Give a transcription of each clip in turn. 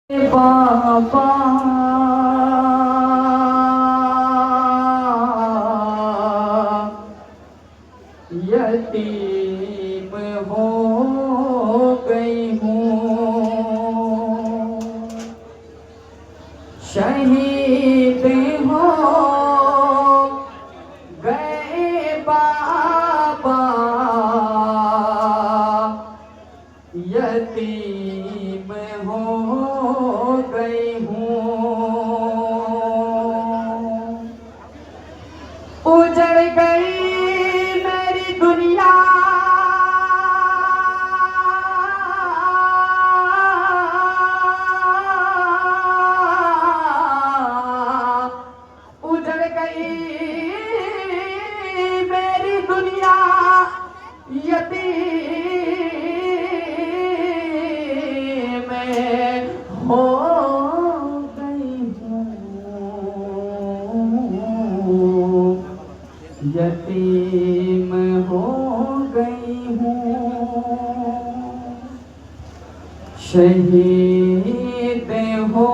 बाबा यतीम हो गई हूँ, शहीद हो गए बाबा यतीम हो गई हूँ, उजड़ गई मेरी दुनिया, उजड़ गई मेरी दुनिया, यतीम हो गई हूँ, यतीम हो गई हूँ, शहीद हो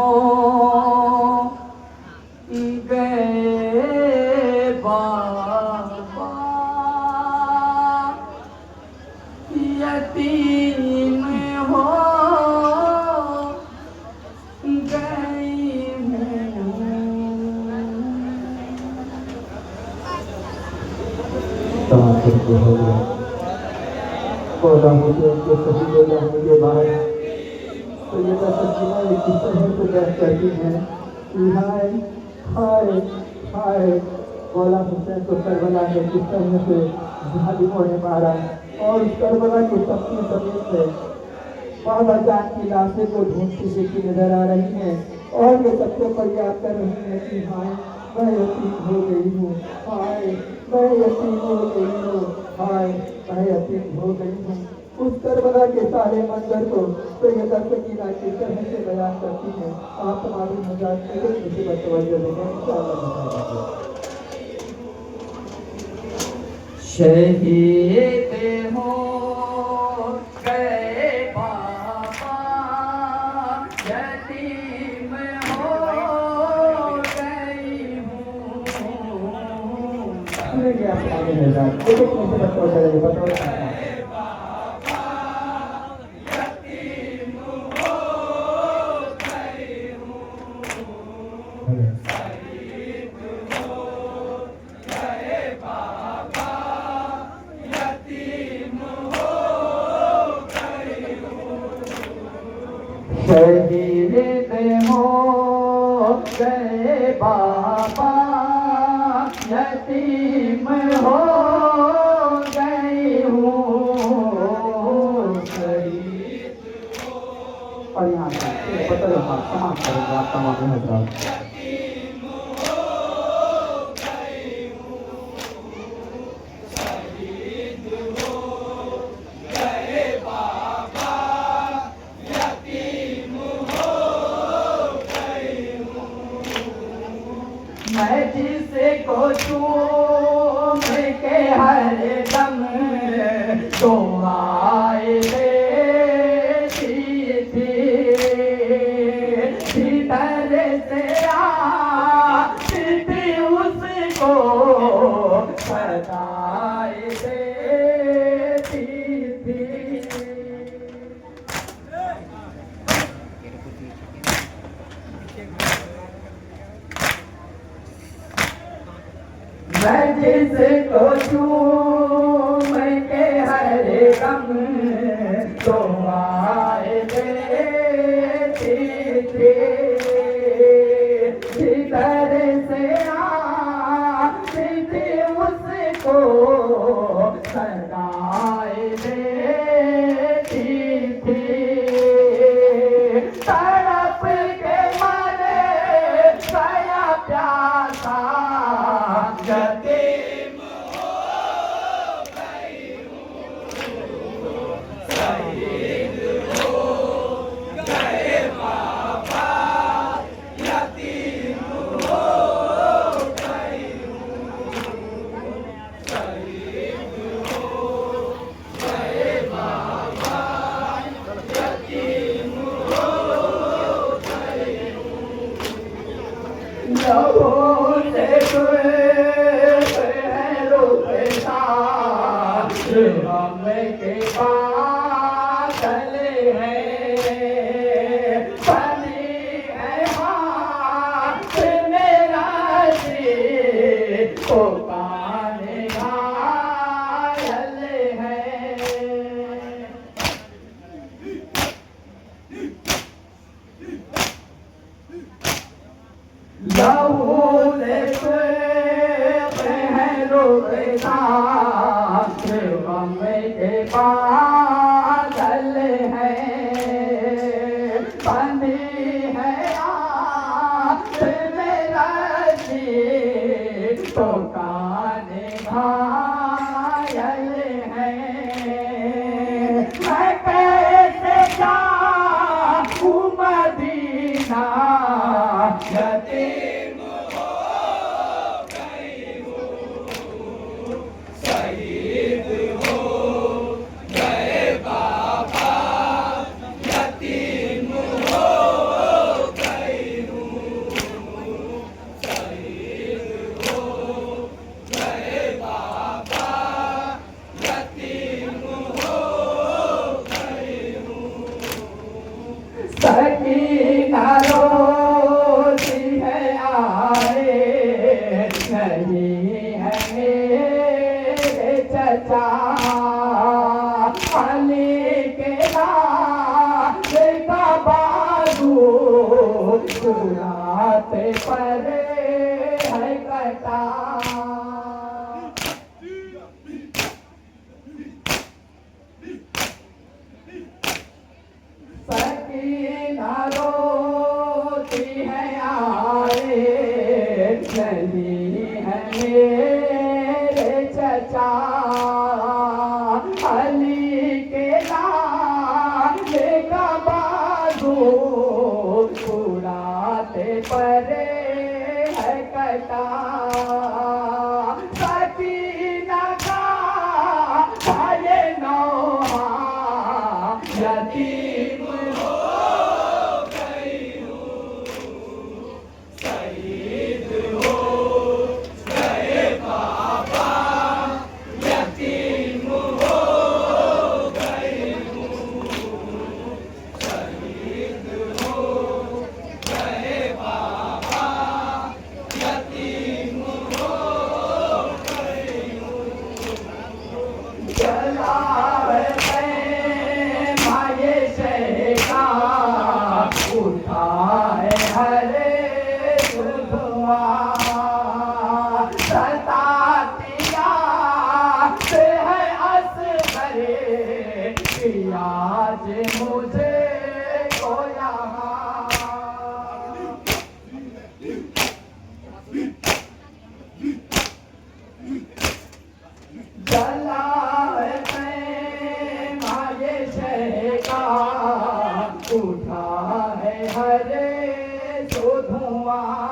गए बाबा यतीम हो गई हूँ। तमाम करके हो गया पौधा होते उनको सभी ले जाने के बाद तो ये सब्जियाँ एक किस्म से बैठ करती हैं कि हाय हाय हाय मौला हुसैन को करबला के किस्म से जालिमों ने मारा और उस करबला के सबकी जमीन से बाबा जान की लाशें को ढूंढती देखी नजर आ रही हैं और ये सबसे फरियाद कर रही हैं कि हाय मैं यतीम हो गई हूँ, हाय मैं यतीम हो गई हूँ, हाय मैं यतीम हो गई हूँ। उस करबला के सारे मंजर को तो ये सकीना की तरह से बयान करती है। आप हमारी मजाक में किसी पर तवज्जो देंगे इंशाअल्लाह बताएंगे। शहीद हो गए बाबा यतीम हो गई हूँ, सुनेंगे आप आगे मजाक किसी पर तवज्जो देंगे बताओ। शहीद हो गए बाबा यतीम हो गई हूँ, और यहाँ से पता है आप समाप्त करेंगे आप तमाम हजरात। मैं जिसको चूम के हर दम दुआएं देती थी, भीतर से आती थी उसको सदाएं देती थी। मैं जिसको चूम के हर दम दुआएं देती थी, भीतर से आती थी उसको सदाएं देती थी। तड़प के मरे गया प्यासा यतीम हो गई हूँ, शहीद लहू से सुर्ख है रूप साज गम के बादल है बनी है हाथ मेरा जी को कान घायल है लहू से सुर्ख है रूप साज गम के बादल है बंदी है आँख मेरा जी तो कान घायल है मैं कैसे जाऊँ मदीना यतीम सकीना रोती है आए नहीं है मेरे चचा अली के लाल का बाजू सुनाते पर है कटा सकीना रोती है आए नहीं है मेरे चचा अली के लाल का बाजू उड़ाते परे है कटा सकीना का भाई नौहा यतीम आज मुझे को यहाँ जला है माये शह का उठा है हरे सो धुआं